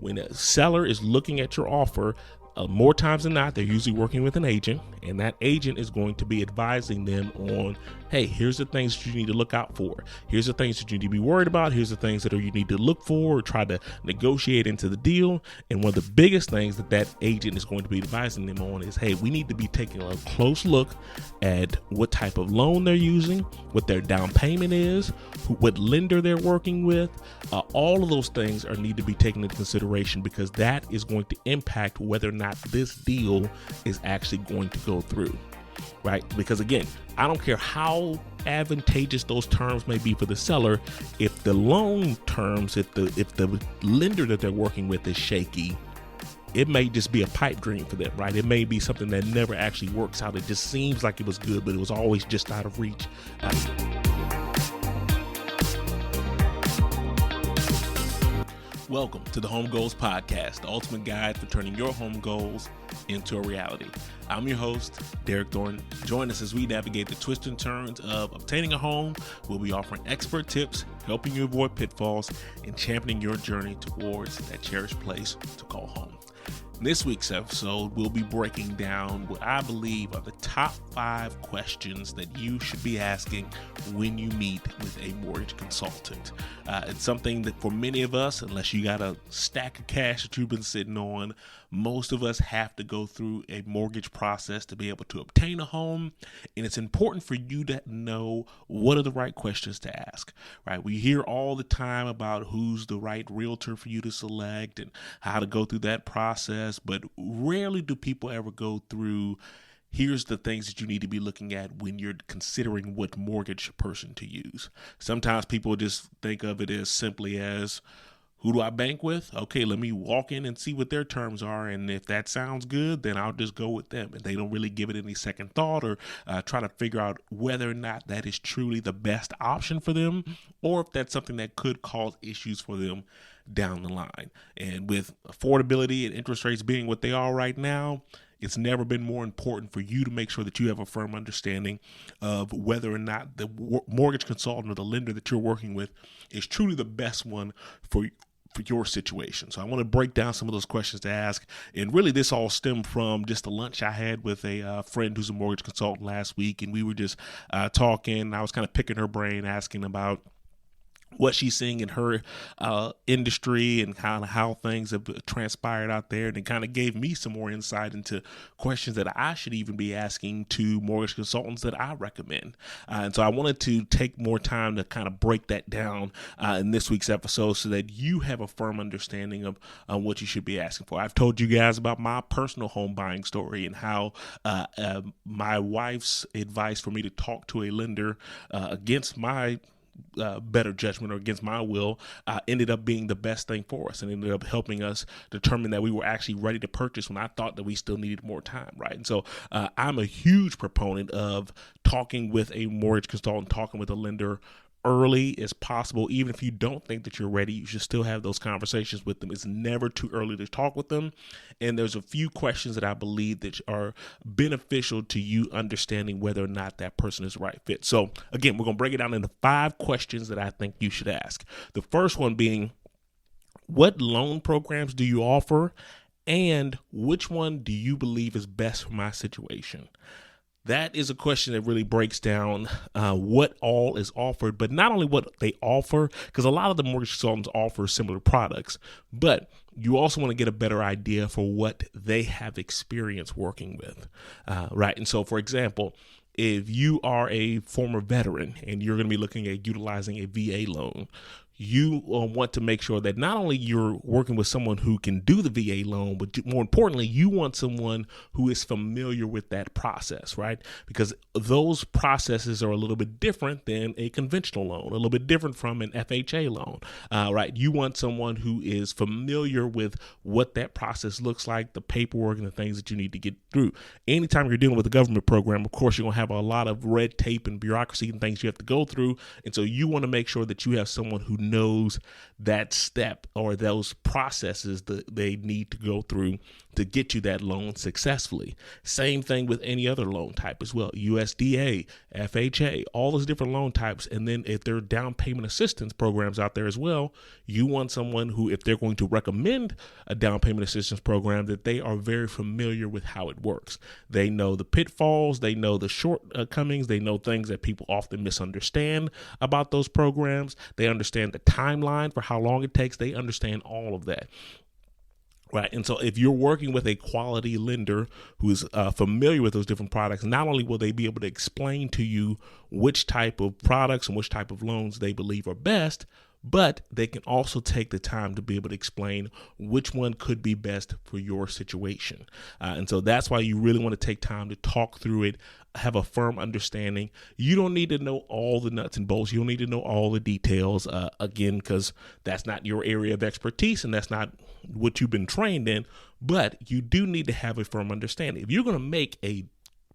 when a seller is looking at your offer, more times than not, they're usually working with an agent, and that agent is going to be advising them on, hey, here's the things that you need to look out for. Here's the things that you need to be worried about. Here's the things that you need to look for or try to negotiate into the deal. And one of the biggest things that agent is going to be advising them on is, hey, we need to be taking a close look at what type of loan they're using, what their down payment is, what lender they're working with. All of those things need to be taken into consideration, because that is going to impact whether or not this deal is actually going to go through, right? Because again, I don't care how advantageous those terms may be for the seller. If the loan terms, if the lender that they're working with is shaky, it may just be a pipe dream for them, right? It may be something that never actually works out. It just seems like it was good, but it was always just out of reach. Welcome to the Home Goals Podcast, the ultimate guide for turning your home goals into a reality. I'm your host, Derek Thornton. Join us as we navigate the twists and turns of obtaining a home. We'll be offering expert tips, helping you avoid pitfalls, and championing your journey towards that cherished place to call home. In this week's episode, we'll be breaking down what I believe are the top 5 questions that you should be asking when you meet with a mortgage consultant. It's something that for many of us, unless you got a stack of cash that you've been sitting on, most of us have to go through a mortgage process to be able to obtain a home. And it's important for you to know what are the right questions to ask, right? We hear all the time about who's the right realtor for you to select and how to go through that process, but rarely do people ever go through, here's the things that you need to be looking at when you're considering what mortgage person to use. Sometimes people just think of it as simply as, who do I bank with? Okay, let me walk in and see what their terms are. And if that sounds good, then I'll just go with them. And they don't really give it any second thought or try to figure out whether or not that is truly the best option for them, or if that's something that could cause issues for them down the line. And with affordability and interest rates being what they are right now, it's never been more important for you to make sure that you have a firm understanding of whether or not the mortgage consultant or the lender that you're working with is truly the best one for your situation. So I want to break down some of those questions to ask. And really this all stemmed from just a lunch I had with a friend who's a mortgage consultant last week. And we were just talking. I was kind of picking her brain, asking about what she's seeing in her industry and kind of how things have transpired out there. And it kind of gave me some more insight into questions that I should even be asking to mortgage consultants that I recommend. And so I wanted to take more time to kind of break that down in this week's episode so that you have a firm understanding of what you should be asking for. I've told you guys about my personal home buying story and how my wife's advice for me to talk to a lender against my better judgment or against my will ended up being the best thing for us, and ended up helping us determine that we were actually ready to purchase when I thought that we still needed more time, right? And so I'm a huge proponent of talking with a mortgage consultant, talking with a lender early as possible. Even if you don't think that you're ready, you should still have those conversations with them. It's never too early to talk with them. And there's a few questions that I believe that are beneficial to you understanding whether or not that person is the right fit. So again, we're going to break it down into 5 questions that I think you should ask. The first one being, what loan programs do you offer? And which one do you believe is best for my situation? That is a question that really breaks down what all is offered, but not only what they offer, because a lot of the mortgage consultants offer similar products, but you also want to get a better idea for what they have experience working with, right? And so, for example, if you are a former veteran and you're going to be looking at utilizing a VA loan, you want to make sure that not only you're working with someone who can do the VA loan, but more importantly, you want someone who is familiar with that process, right? Because those processes are a little bit different than a conventional loan, a little bit different from an FHA loan, right? You want someone who is familiar with what that process looks like, the paperwork and the things that you need to get through. Anytime you're dealing with a government program, of course, you're going to have a lot of red tape and bureaucracy and things you have to go through. And so you want to make sure that you have someone who knows that step or those processes that they need to go through to get you that loan successfully. Same thing with any other loan type as well. USDA, FHA, all those different loan types. And then if there are down payment assistance programs out there as well, you want someone who, if they're going to recommend a down payment assistance program, that they are very familiar with how it works. They know the pitfalls, they know the shortcomings, they know things that people often misunderstand about those programs. They understand the timeline for how long it takes. They understand all of that. Right. And so if you're working with a quality lender who is familiar with those different products, not only will they be able to explain to you which type of products and which type of loans they believe are best, but they can also take the time to be able to explain which one could be best for your situation. And so that's why you really want to take time to talk through it, have a firm understanding. You don't need to know all the nuts and bolts. You don't need to know all the details, again, because that's not your area of expertise and that's not what you've been trained in. But you do need to have a firm understanding. If you're going to make a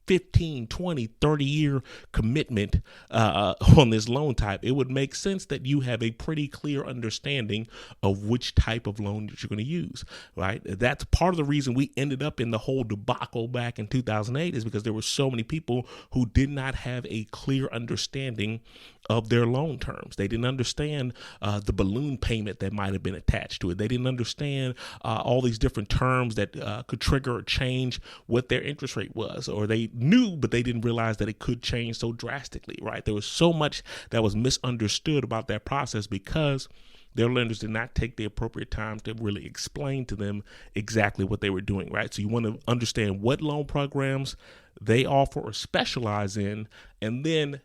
15, 20, 30-year commitment on this loan type, it would make sense that you have a pretty clear understanding of which type of loan that you're going to use, right? That's part of the reason we ended up in the whole debacle back in 2008 is because there were so many people who did not have a clear understanding of their loan terms. They didn't understand the balloon payment that might have been attached to it. They didn't understand all these different terms that could trigger or change what their interest rate was, or they knew, but they didn't realize that it could change so drastically, right? There was so much that was misunderstood about that process because their lenders did not take the appropriate time to really explain to them exactly what they were doing, right? So you want to understand what loan programs they offer or specialize in, and then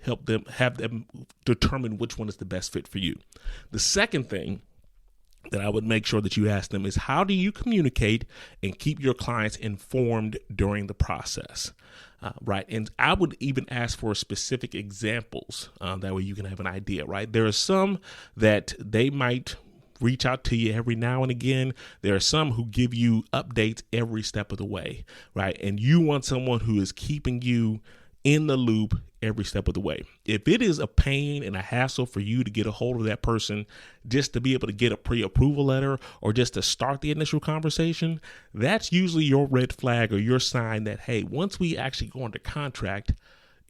have them determine which one is the best fit for you. The second thing that I would make sure that you ask them is, how do you communicate and keep your clients informed during the process? Right. And I would even ask for specific examples. That way you can have an idea, right? There are some that they might reach out to you every now and again. There are some who give you updates every step of the way, right? And you want someone who is keeping you in the loop every step of the way. If it is a pain and a hassle for you to get a hold of that person just to be able to get a pre-approval letter or just to start the initial conversation, that's usually your red flag or your sign that, hey, once we actually go into contract,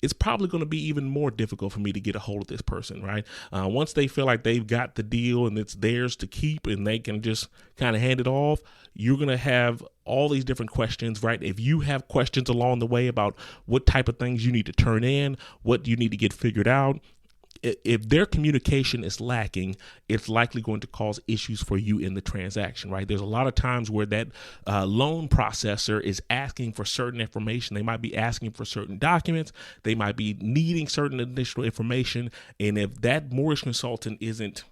it's probably going to be even more difficult for me to get a hold of this person, right? Once they feel like they've got the deal and it's theirs to keep and they can just kind of hand it off, you're going to have all these different questions, right? If you have questions along the way about what type of things you need to turn in, what you need to get figured out, if their communication is lacking, it's likely going to cause issues for you in the transaction, right? There's a lot of times where that loan processor is asking for certain information. They might be asking for certain documents. They might be needing certain additional information. And if that mortgage consultant isn't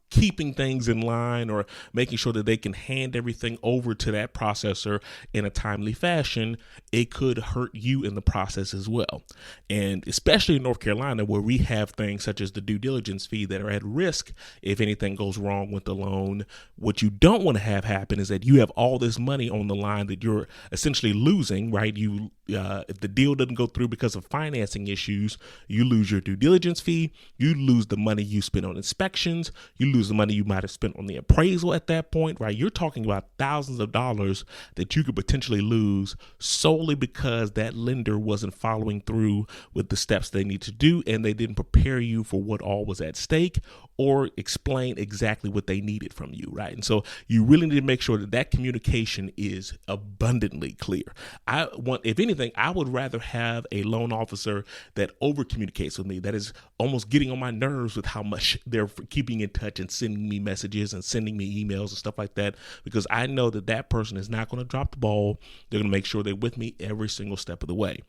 keeping things in line or making sure that they can hand everything over to that processor in a timely fashion, it could hurt you in the process as well. And especially in North Carolina, where we have things such as the due diligence fee that are at risk if anything goes wrong with the loan. What you don't want to have happen is that you have all this money on the line that you're essentially losing, right? If the deal doesn't go through because of financing issues, you lose your due diligence fee, you lose the money you spent on inspections, you lose the money you might have spent on the appraisal at that point, right? You're talking about thousands of dollars that you could potentially lose solely because that lender wasn't following through with the steps they need to do, and they didn't prepare you for what all was at stake or explain exactly what they needed from you, right? And so you really need to make sure that that communication is abundantly clear. If anything, I would rather have a loan officer that over communicates with me, that is almost getting on my nerves with how much they're keeping in touch and sending me messages and sending me emails and stuff like that, because I know that that person is not going to drop the ball. They're going to make sure they're with me every single step of the way.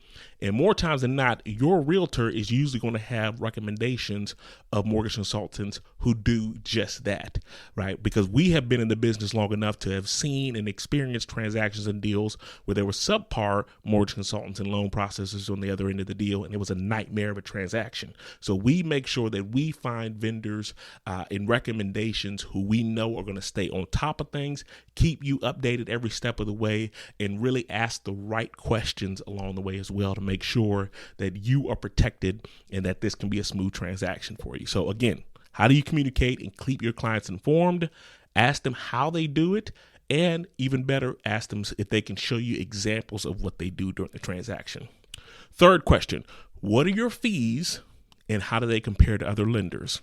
And more times than not, your realtor is usually going to have recommendations of mortgage consultants who do just that, right? Because we have been in the business long enough to have seen and experienced transactions and deals where there were subpar mortgage consultants and loan processors on the other end of the deal, and it was a nightmare of a transaction. So we make sure that we find vendors and recommendations who we know are going to stay on top of things, keep you updated every step of the way, and really ask the right questions along the way as well to make sure that you are protected and that this can be a smooth transaction for you. So again, how do you communicate and keep your clients informed? Ask them how they do it. And even better, ask them if they can show you examples of what they do during the transaction. Third question, what are your fees and how do they compare to other lenders?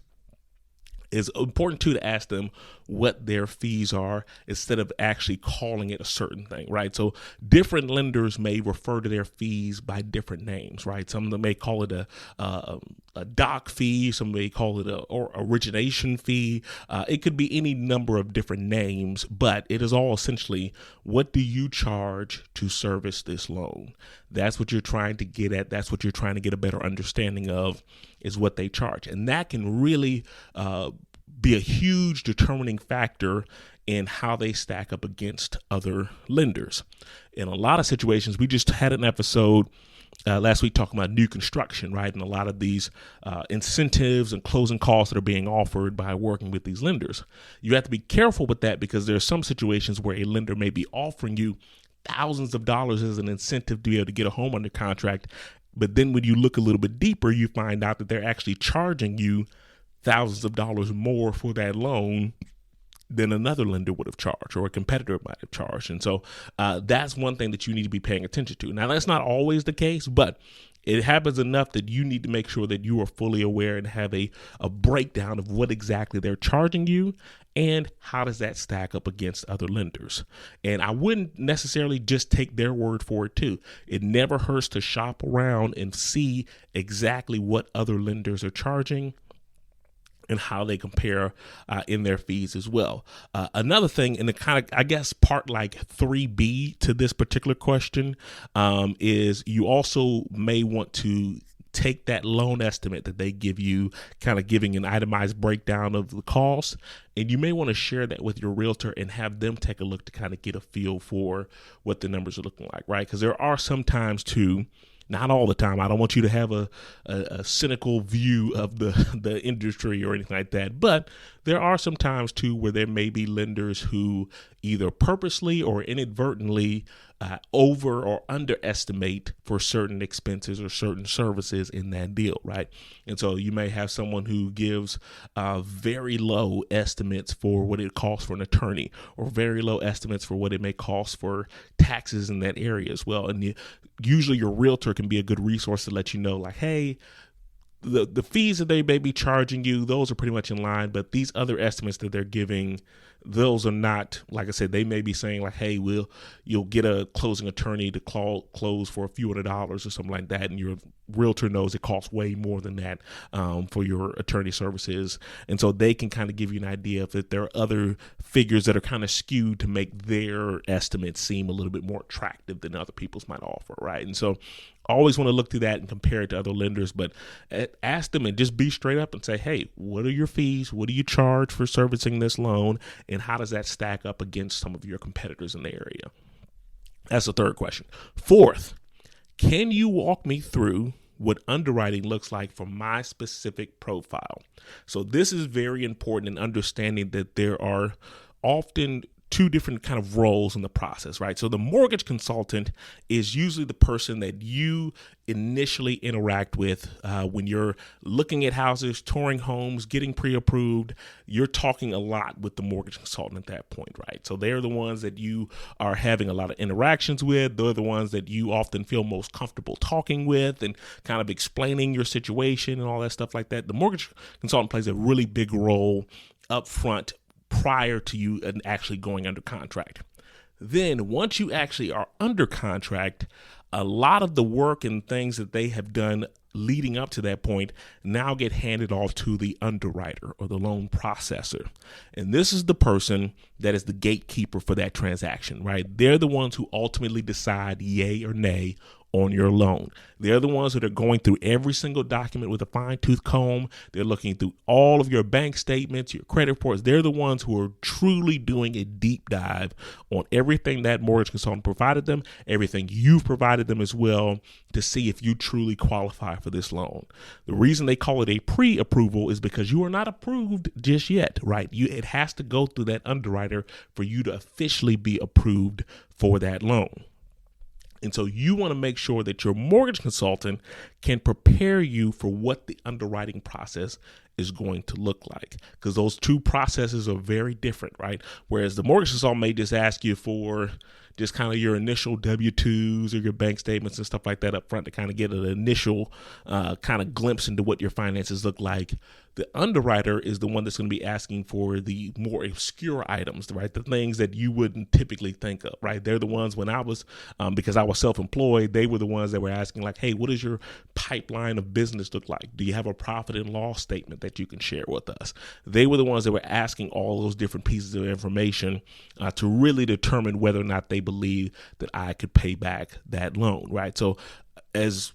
It's important too to ask them what their fees are instead of actually calling it a certain thing, right? So different lenders may refer to their fees by different names, right? Some of them may call it a doc fee, some may call it or origination fee. It could be any number of different names, but it is all essentially, what do you charge to service this loan? That's what you're trying to get at. That's what you're trying to get a better understanding of, is what they charge. And that can really be a huge determining factor in how they stack up against other lenders. In a lot of situations, we just had an episode last week talking about new construction, right? And a lot of these incentives and closing costs that are being offered by working with these lenders. You have to be careful with that because there are some situations where a lender may be offering you thousands of dollars as an incentive to be able to get a home under contract. But then when you look a little bit deeper, you find out that they're actually charging you thousands of dollars more for that loan than another lender would have charged or a competitor might have charged. And so that's one thing that you need to be paying attention to. Now, that's not always the case, but it happens enough that you need to make sure that you are fully aware and have a breakdown of what exactly they're charging you and how does that stack up against other lenders. And I wouldn't necessarily just take their word for it too. It never hurts to shop around and see exactly what other lenders are charging and how they compare in their fees as well. Another thing, and the kind of, I guess, part like 3B to this particular question is you also may want to take that loan estimate that they give you, kind of giving an itemized breakdown of the cost, and you may want to share that with your realtor and have them take a look to kind of get a feel for what the numbers are looking like, right? Because there are some times too, not all the time, I don't want you to have a cynical view of the industry or anything like that, but there are some times too where there may be lenders who either purposely or inadvertently over or underestimate for certain expenses or certain services in that deal, right? And so you may have someone who gives very low estimates for what it costs for an attorney, or very low estimates for what it may cost for taxes in that area as well. And usually your realtor can be a good resource to let you know, like, hey, the fees that they may be charging you, those are pretty much in line, but these other estimates that they're giving, those are not, like I said, they may be saying like, hey, you'll get a closing attorney to close for a few $100s or something like that, and your realtor knows it costs way more than that for your attorney services, and so they can kind of give you an idea of if there are other figures that are kind of skewed to make their estimates seem a little bit more attractive than other people's might offer, right? And so always want to look through that and compare it to other lenders, but ask them and just be straight up and say, hey, what are your fees? What do you charge for servicing this loan? And how does that stack up against some of your competitors in the area? That's the third question. Fourth, can you walk me through what underwriting looks like for my specific profile? So this is very important in understanding that there are often two different kind of roles in the process, right? So the mortgage consultant is usually the person that you initially interact with when you're looking at houses, touring homes, getting pre-approved. You're talking a lot with the mortgage consultant at that point, right? So they're the ones that you are having a lot of interactions with. They're the ones that you often feel most comfortable talking with and kind of explaining your situation and all that stuff like that. The mortgage consultant plays a really big role up front prior to you actually going under contract. Then once you actually are under contract, a lot of the work and things that they have done leading up to that point now get handed off to the underwriter or the loan processor. And this is the person that is the gatekeeper for that transaction, right? They're the ones who ultimately decide yay or nay on your loan. They're the ones that are going through every single document with a fine-tooth comb. They're looking through all of your bank statements, your credit reports. They're the ones who are truly doing a deep dive on everything that mortgage consultant provided them, everything you've provided them as well, to see if you truly qualify for this loan. The reason they call it a pre-approval is because you are not approved just yet, right? It has to go through that underwriter for you to officially be approved for that loan. And so you want to make sure that your mortgage consultant can prepare you for what the underwriting process is going to look like, because those two processes are very different, right? Whereas the mortgage consultant may just ask you for just kind of your initial W-2s or your bank statements and stuff like that up front to kind of get an initial kind of glimpse into what your finances look like. The underwriter is the one that's going to be asking for the more obscure items, right? The things that you wouldn't typically think of, right? They're the ones when I was, because I was self-employed, they were the ones that were asking like, hey, what does your pipeline of business look like? Do you have a profit and loss statement that you can share with us? They were the ones that were asking all those different pieces of information to really determine whether or not they believe that I could pay back that loan, right? So as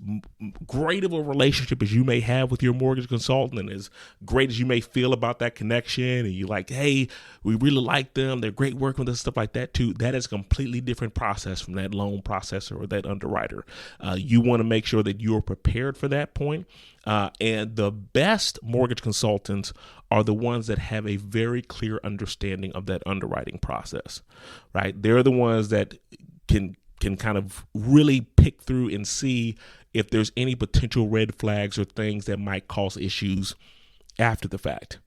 great of a relationship as you may have with your mortgage consultant, and as great as you may feel about that connection, and you're like, hey, we really like them, they're great working with us, stuff like that too, that is a completely different process from that loan processor or that underwriter. You want to make sure that you're prepared for that point. And the best mortgage consultants are the ones that have a very clear understanding of that underwriting process, right? They're the ones that can kind of really pick through and see if there's any potential red flags or things that might cause issues after the fact.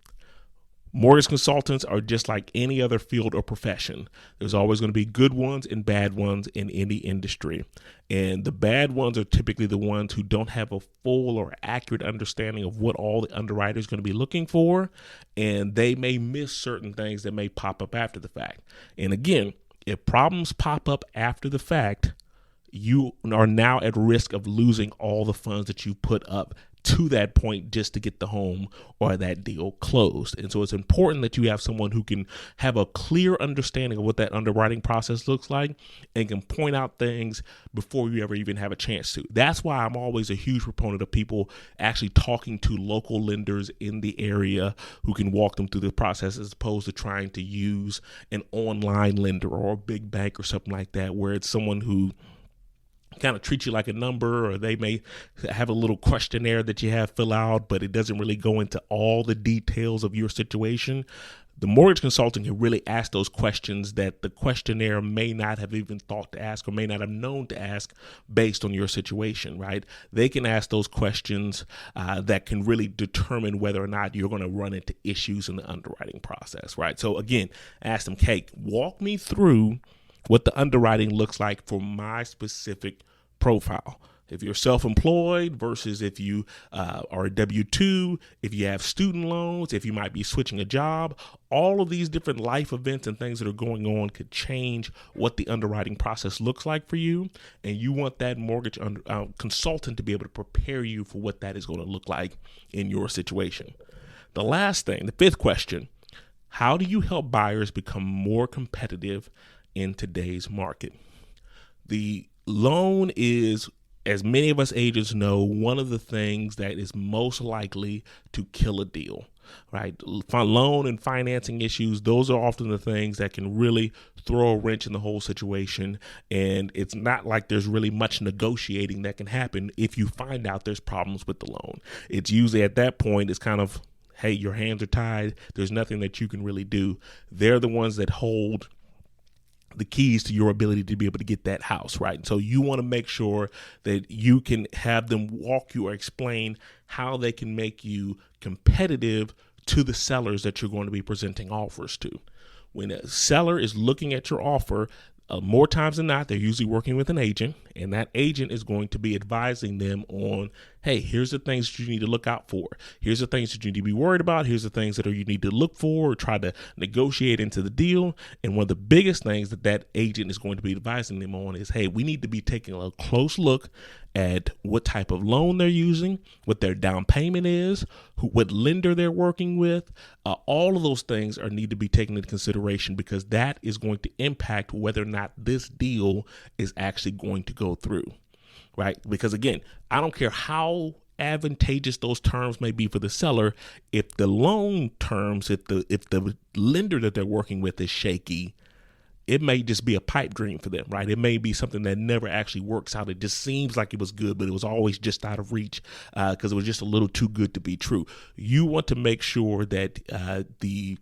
Mortgage consultants are just like any other field or profession. There's always going to be good ones and bad ones in any industry. And the bad ones are typically the ones who don't have a full or accurate understanding of what all the underwriter is going to be looking for. And they may miss certain things that may pop up after the fact. And again, if problems pop up after the fact, you are now at risk of losing all the funds that you put up to that point just to get the home or that deal closed. And so it's important that you have someone who can have a clear understanding of what that underwriting process looks like and can point out things before you ever even have a chance to. That's why I'm always a huge proponent of people actually talking to local lenders in the area who can walk them through the process, as opposed to trying to use an online lender or a big bank or something like that, where it's someone who kind of treat you like a number, or they may have a little questionnaire that you have fill out, but it doesn't really go into all the details of your situation. The mortgage consultant can really ask those questions that the questionnaire may not have even thought to ask or may not have known to ask based on your situation, right? They can ask those questions that can really determine whether or not you're going to run into issues in the underwriting process, right? So again, ask them, hey, walk me through what the underwriting looks like for my specific profile. If you're self-employed versus if you are a W-2, if you have student loans, if you might be switching a job, all of these different life events and things that are going on could change what the underwriting process looks like for you. And you want that mortgage consultant to be able to prepare you for what that is going to look like in your situation. The last thing, the fifth question, how do you help buyers become more competitive in today's market? The loan is, as many of us agents know, one of the things that is most likely to kill a deal, right? Loan and financing issues, those are often the things that can really throw a wrench in the whole situation. And it's not like there's really much negotiating that can happen if you find out there's problems with the loan. It's usually at that point, it's kind of, hey, your hands are tied. There's nothing that you can really do. They're the ones that hold the keys to your ability to be able to get that house, right? And so you want to make sure that you can have them walk you or explain how they can make you competitive to the sellers that you're going to be presenting offers to. When a seller is looking at your offer, more times than not, they're usually working with an agent, and that agent is going to be advising them on, hey, here's the things that you need to look out for. Here's the things that you need to be worried about. Here's the things that you need to look for or try to negotiate into the deal. And one of the biggest things that agent is going to be advising them on is, hey, we need to be taking a close look at what type of loan they're using, what their down payment is, what lender they're working with. All of those things need to be taken into consideration, because that is going to impact whether or not this deal is actually going to go through. right? Because again, I don't care how advantageous those terms may be for the seller. If the loan terms, if the lender that they're working with is shaky, it may just be a pipe dream for them, right? It may be something that never actually works out. It just seems like it was good, but it was always just out of reach because it was just a little too good to be true. You want to make sure that the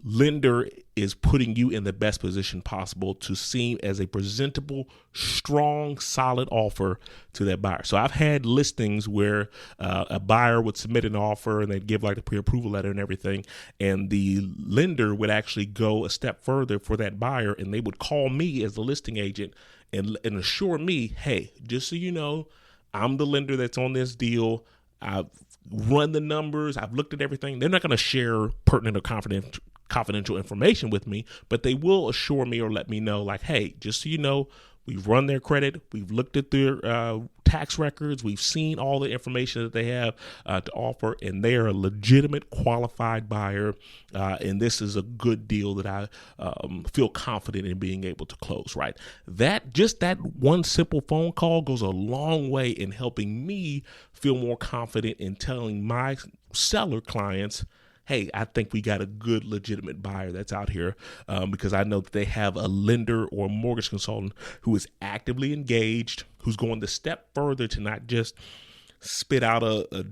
lender is putting you in the best position possible to seem as a presentable, strong, solid offer to that buyer. So I've had listings where a buyer would submit an offer and they'd give like the pre-approval letter and everything, and the lender would actually go a step further for that buyer, and they would call me as the listing agent and assure me, hey, just so you know, I'm the lender that's on this deal. I've run the numbers. I've looked at everything. They're not going to share pertinent or confidential information with me, but they will assure me or let me know, like, hey, just so you know, we've run their credit, we've looked at their tax records, we've seen all the information that they have to offer, and they are a legitimate, qualified buyer, and this is a good deal that I feel confident in being able to close, right? That one simple phone call goes a long way in helping me feel more confident in telling my seller clients, hey, I think we got a good, legitimate buyer that's out here because I know that they have a lender or a mortgage consultant who is actively engaged, who's going the step further to not just spit out a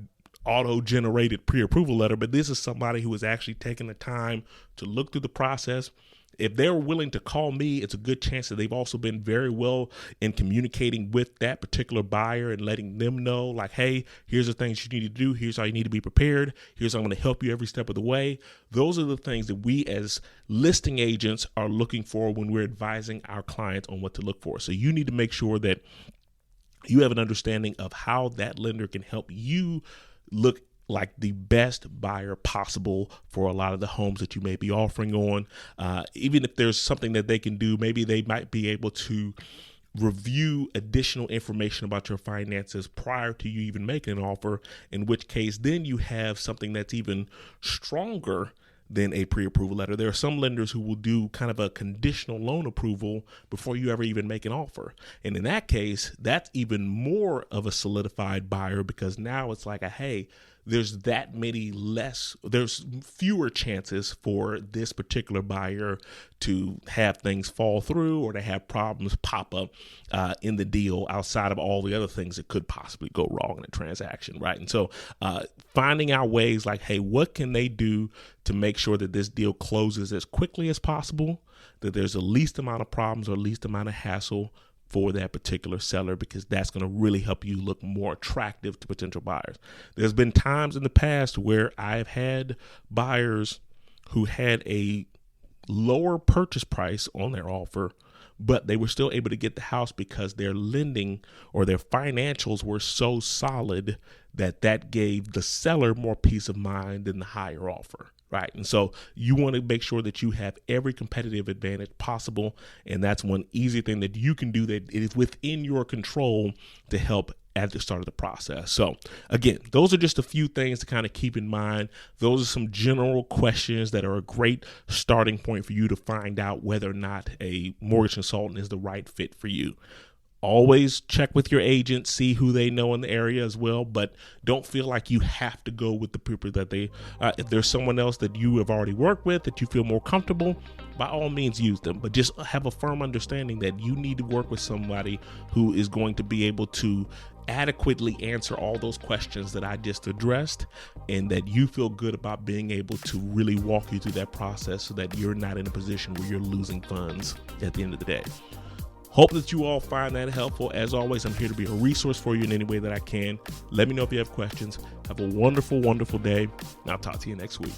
auto-generated pre-approval letter, but this is somebody who is actually taking the time to look through the process. If they're willing to call me, it's a good chance that they've also been very well in communicating with that particular buyer and letting them know, like, hey, here's the things you need to do. Here's how you need to be prepared. Here's how I'm going to help you every step of the way. Those are the things that we as listing agents are looking for when we're advising our clients on what to look for. So you need to make sure that you have an understanding of how that lender can help you look like the best buyer possible for a lot of the homes that you may be offering on. Even if there's something that they can do, maybe they might be able to review additional information about your finances prior to you even making an offer, in which case then you have something that's even stronger than a pre-approval letter. There are some lenders who will do kind of a conditional loan approval before you ever even make an offer. And in that case, that's even more of a solidified buyer because now it's like hey, there's fewer chances for this particular buyer to have things fall through or to have problems pop up in the deal outside of all the other things that could possibly go wrong in a transaction, right? And so finding out ways like, hey, what can they do to make sure that this deal closes as quickly as possible, that there's the least amount of problems or least amount of hassle for that particular seller, because that's going to really help you look more attractive to potential buyers. There's been times in the past where I've had buyers who had a lower purchase price on their offer, but they were still able to get the house because their lending or their financials were so solid that gave the seller more peace of mind than the higher offer. Right. And so you want to make sure that you have every competitive advantage possible. And that's one easy thing that you can do that is within your control to help at the start of the process. So again, those are just a few things to kind of keep in mind. Those are some general questions that are a great starting point for you to find out whether or not a mortgage consultant is the right fit for you. Always check with your agent, see who they know in the area as well, but don't feel like you have to go with the people that if there's someone else that you have already worked with that you feel more comfortable, by all means use them, but just have a firm understanding that you need to work with somebody who is going to be able to adequately answer all those questions that I just addressed, and that you feel good about being able to really walk you through that process so that you're not in a position where you're losing funds at the end of the day. Hope that you all find that helpful. As always, I'm here to be a resource for you in any way that I can. Let me know if you have questions. Have a wonderful, wonderful day, and I'll talk to you next week.